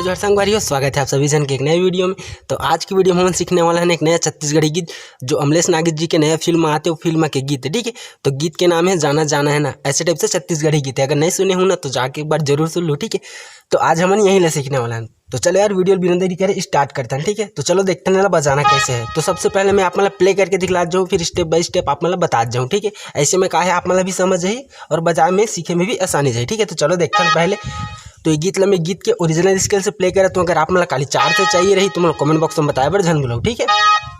जोहार संग भाइयों, स्वागत है आप सभी जन के एक नए वीडियो में। तो आज की वीडियो में हम सीखने वाला है एक नया छत्तीसगढ़ी गीत जो अमलेश नागिर जी के नया फिल्म आते हो फिल्म के गीत है। ठीक है, तो गीत के नाम है जाना जाना है ना। ऐसे टाइप से छत्तीसगढ़ी गीत है, अगर नहीं सुने हो ना तो जाके एक बार जरूर सुन लो। ठीक है, तो आज हम यही ले सीखने वाला है। तो चलो यार वीडियो बिना देरी करे स्टार्ट करते हैं। ठीक है, तो चलो देखते हैं बजाना कैसे है। तो सबसे पहले मैं आप मतलब प्ले करके दिखला जाऊँ, फिर स्टेप बाय स्टेप आप मतलब बता जाऊँ। ठीक है, ऐसे में कहा है आप मतलब भी समझ जाइए और बजाने में सीखे में भी आसानी जाए। ठीक है, तो चलो देखते हैं पहले। तो ये गीत मैं गीत के ओरिजिनल स्केल से प्ले करा। तो अगर आप मतलब खाली 4 से चाहिए रही तो मतलब कमेंट बॉक्स में बताया बर झन बोलो। ठीक है,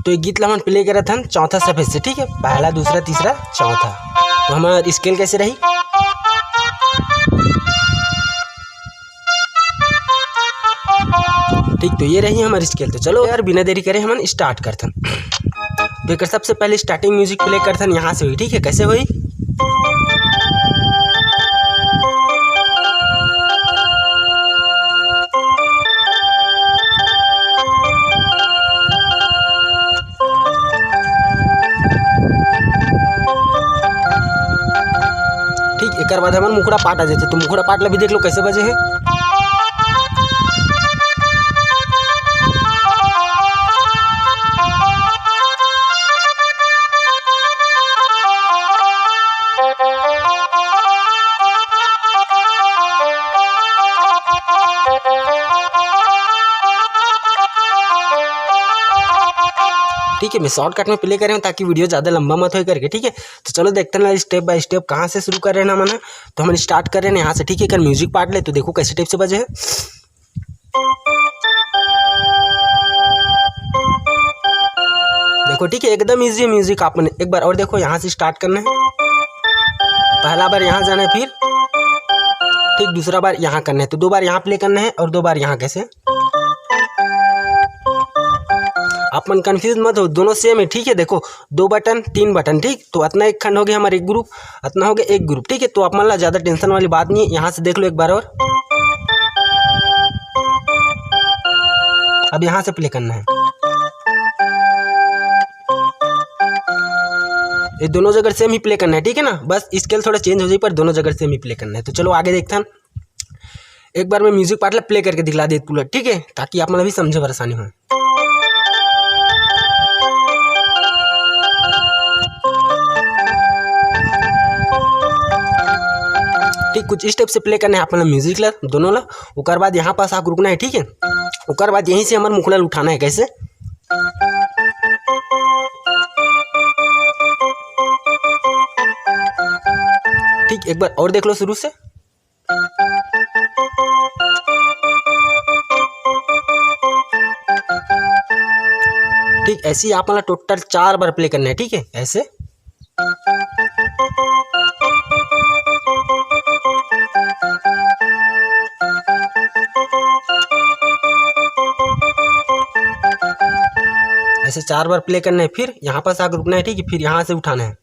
तो ये गीत हम प्ले करा था चौथा सफेद से। ठीक है, पहला दूसरा तीसरा चौथा। तो हमारा स्केल कैसे रही, ठीक, तो ये रही हमारी स्केल। तो चलो यार बिना देरी करे हम स्टार्ट करते हैं। तो एक सबसे पहले स्टार्टिंग म्यूजिक प्ले करते हैं यहाँ से हुई। ठीक है, कैसे हुई, ठीक। एक बाद हमारे मुखड़ा पाट आ जाते। तो मुखड़ा पाट ला भी देख लो कैसे बजे है। ठीक है, मैं शॉर्टकट में प्ले कर रहा हूँ ताकि वीडियो ज़्यादा लंबा मत हो करके। ठीक है, तो चलो देखते हैं स्टेप बाय स्टेप कहाँ से शुरू कर रहे हैं ना मना। तो हम स्टार्ट कर रहे हैं यहाँ से। ठीक है, अगर म्यूजिक पार्ट ले तो देखो कैसे टाइप से बजे है। देखो ठीक है, एकदम इजी है म्यूजिक। आपने एक बार और देखो, यहाँ से स्टार्ट करना है। पहला बार यहाँ जाना है, फिर ठीक दूसरा बार यहाँ करना है। तो 2 बार यहाँ प्ले करना है और 2 बार यहाँ। कैसे आप मन कंफ्यूज मत हो, दोनों सेम है। ठीक है, देखो 2 बटन 3 बटन। ठीक, तो इतना एक खंड हो गया हमारे एक ग्रुप, इतना हो गया एक ग्रुप। ठीक है, तो आप मान ज़्यादा टेंशन वाली बात नहीं है। यहाँ से देख लो एक बार और, अब यहाँ से प्ले करना है। ये दोनों जगह सेम ही प्ले करना है। ठीक है ना, बस स्केल थोड़ा चेंज हो जाए पर दोनों जगह सेम ही प्ले करना है। तो चलो आगे देखते हैं। एक बार मैं म्यूजिक पार्ट प्ले करके दिखला दे पूरा। ठीक है, ताकि आप मतलब भी समझे परेशानी हो। ठीक, कुछ इस टाइप से प्ले करना है आप मतलब म्यूजिक ला दोनों ला। उसके बाद यहाँ पास आकर रुकना है। ठीक है, उसके बाद यहीं से हमारे मुखड़ा उठाना है। कैसे, ठीक, एक बार और देख लो शुरू से। ठीक, ऐसे ही आप मतलब टोटल 4 बार प्ले करना है। ठीक है, ऐसे ऐसे 4 बार प्ले करना है। फिर यहाँ पास आकर रुकना है। ठीक है, फिर यहाँ से उठाना है।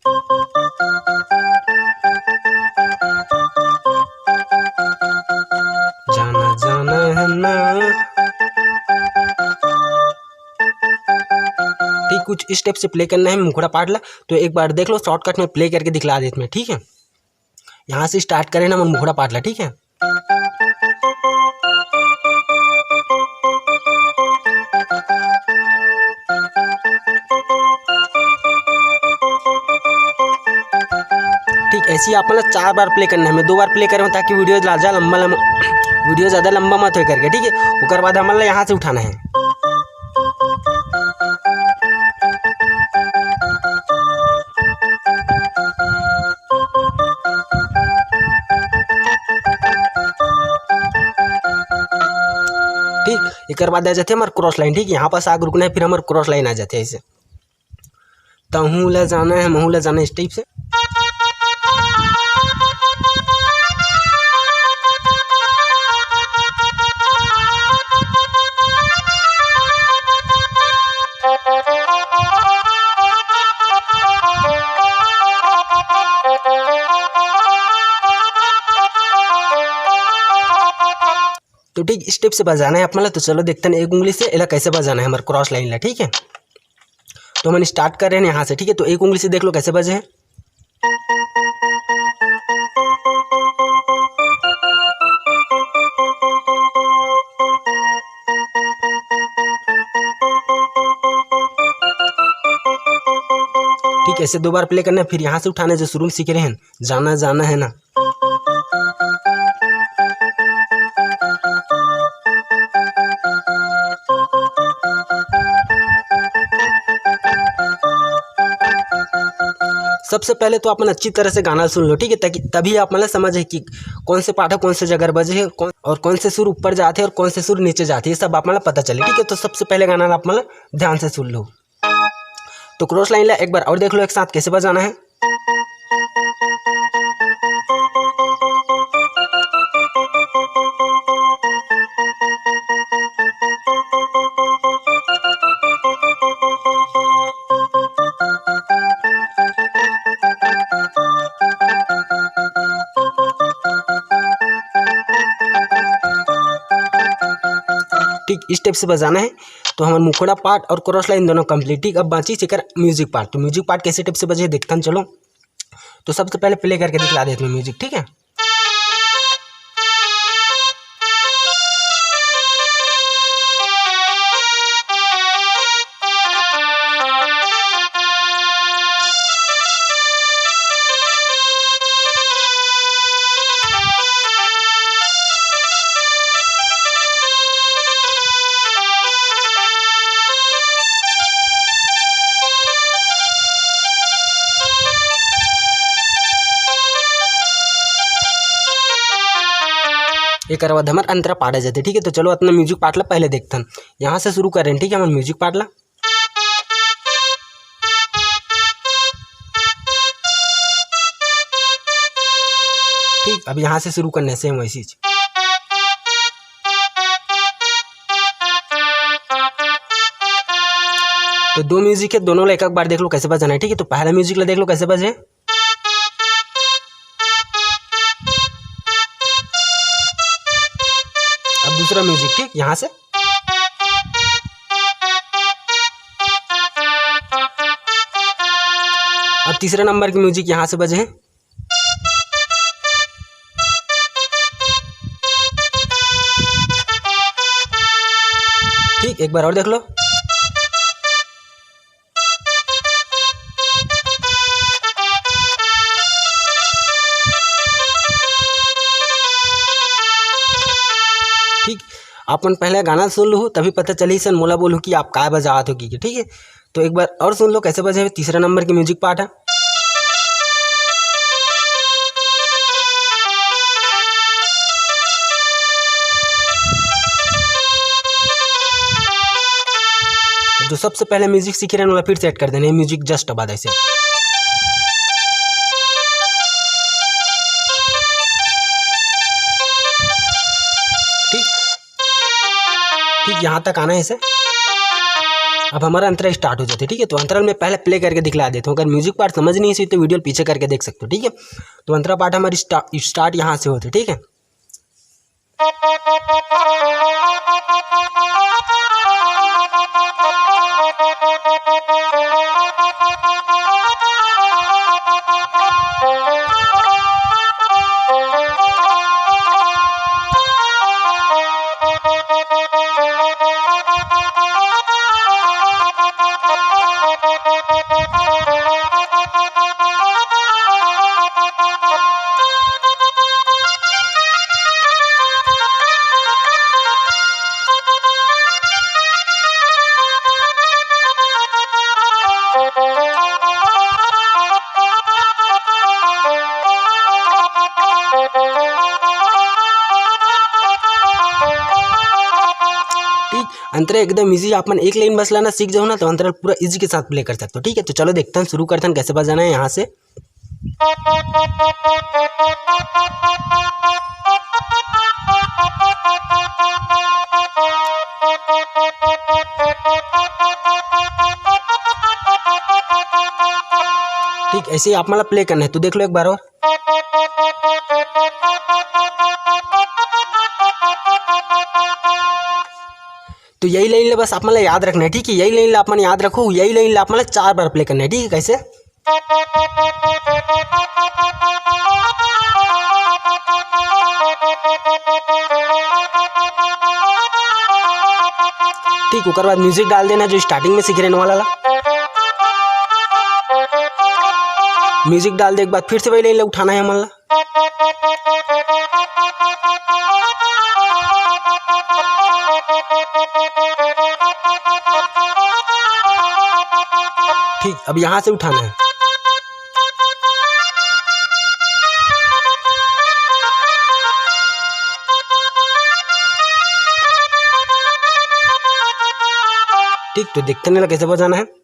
जाना जाना है ना। ठीक, कुछ इस स्टेप से प्ले करना है मुखड़ा पाट ला। तो एक बार देख लो शॉर्टकट में प्ले करके दिखला देते मैं। ठीक है, यहाँ से स्टार्ट करें ना मुखड़ा पाट ला। ठीक है, ठीक, ऐसे ही आप मतलब 4 बार प्ले करना है। मैं 2 बार प्ले कर रहा हूँ ताकि वीडियो ज़्यादा लंबा मत हो करके। ठीक है, उसके बाद हमारे यहाँ से उठाना है। ठीक, एक बाद आ जाते हैं हमारे क्रॉस लाइन। ठीक, यहाँ पास आग रुकना है, फिर हमारे क्रॉस लाइन आ जाते हैं। ऐसे तहूँ ला जाना है महू ला जाना है, इस टाइप से। तो ठीक स्टेप से बजाना है आप मतलब। तो चलो देखते हैं एक उंगली से एला कैसे बजाना है हमारे क्रॉस लाइन ला। ठीक है, तो हम स्टार्ट कर रहे हैं यहाँ से। ठीक है, तो एक उंगली से देख लो कैसे बजे हैं। ऐसे 2 बार प्ले करना है, फिर यहाँ से उठाना है जो शुरू में सीख रहे हैं, जाना जाना है ना। सबसे पहले तो अपन अच्छी तरह से गाना सुन लो, ठीक है, ताकि तभी आप मतलब समझे कि कौन से पाठ है, कौन से जगह बजे है, कौन से सुर ऊपर जाते हैं और कौन से सुर नीचे जाते हैं, ये सब आप मतलब पता चले, ठीक है। तो सबसे पहले गाना आप मतलब ध्यान से सुन लो। तो क्रॉस लाइन ला एक बार और देख लो एक साथ कैसे बजाना है। ठीक इस स्टेप से बजाना है। तो हमारा मुखड़ा पार्ट और क्रॉस लाइन दोनों कंप्लीट। ठीक अब बाकी चेकर म्यूजिक पार्ट। तो म्यूजिक पार्ट कैसे स्टेप से बजे देखता हूँ, चलो। तो सबसे पहले प्ले करके दिखला देते हैं म्यूजिक, ठीक है। एक बाद हमारे अंतरा पाड़ा जाते, ठीक है। तो चलो अपना म्यूजिक पार्टला पहले देखते हैं, यहाँ से शुरू करें, ठीक है। हमारे म्यूजिक पार्टला ठीक अब यहाँ से शुरू करने सेम वैसी चीज। तो 2 म्यूजिक है, दोनों ला एक बार देख लो कैसे बजाना है, ठीक है। तो पहला म्यूजिक ला देख लो कैसे बजे। अब दूसरा म्यूजिक, ठीक यहाँ से। अब तीसरा नंबर की म्यूजिक यहाँ से बजे हैं। ठीक एक बार और देख लो। ठीक अपन पहले गाना सुन लो तभी पता चली सन मोला बोलूँ कि आप क्या बजात हो की, ठीक है। तो एक बार और सुन लो कैसे बजे। तीसरा नंबर की म्यूजिक पार्ट है। जो सबसे पहले म्यूजिक सीख रहे हैं वाला फिर सेट कर देना म्यूजिक जस्ट बाद ऐसे। ठीक यहाँ तक आना है इसे। अब हमारा अंतरा स्टार्ट हो जाते, ठीक है। तो अंतराल में पहले प्ले करके दिखला देता हूँ। अगर म्यूजिक पार्ट समझ नहीं सी तो वीडियो पीछे करके देख सकते हो, ठीक है। तो अंतरा पार्ट हमारी स्टार्ट यहाँ से होते, ठीक है। अंतरा एकदम इजी। आप मन एक लाइन बस लाना सीख जाओ ना तो अंतराल पूरा इजी के साथ प्ले कर सकते हो, ठीक है। तो चलो देखते हैं, शुरू करते हैं कैसे बजाना है यहाँ से। ठीक ऐसे ही आप मतलब प्ले करना है। तो देख लो एक बार और। तो यही लाइन बस आप मतलब याद रखना है, ठीक है। यही लाइन आप मन याद रखो, यही लाइन आप मतलब 4 बार प्ले करना है, ठीक है। कैसे ठीक उसके बाद म्यूजिक डाल देना जो स्टार्टिंग में सीख रहने वाला। म्यूजिक डाल दे एक बार, फिर से वही लाइन उठाना है हमारा। ठीक, अब यहाँ से उठाना है। ठीक, तो देखते नहीं कैसे बजाना है।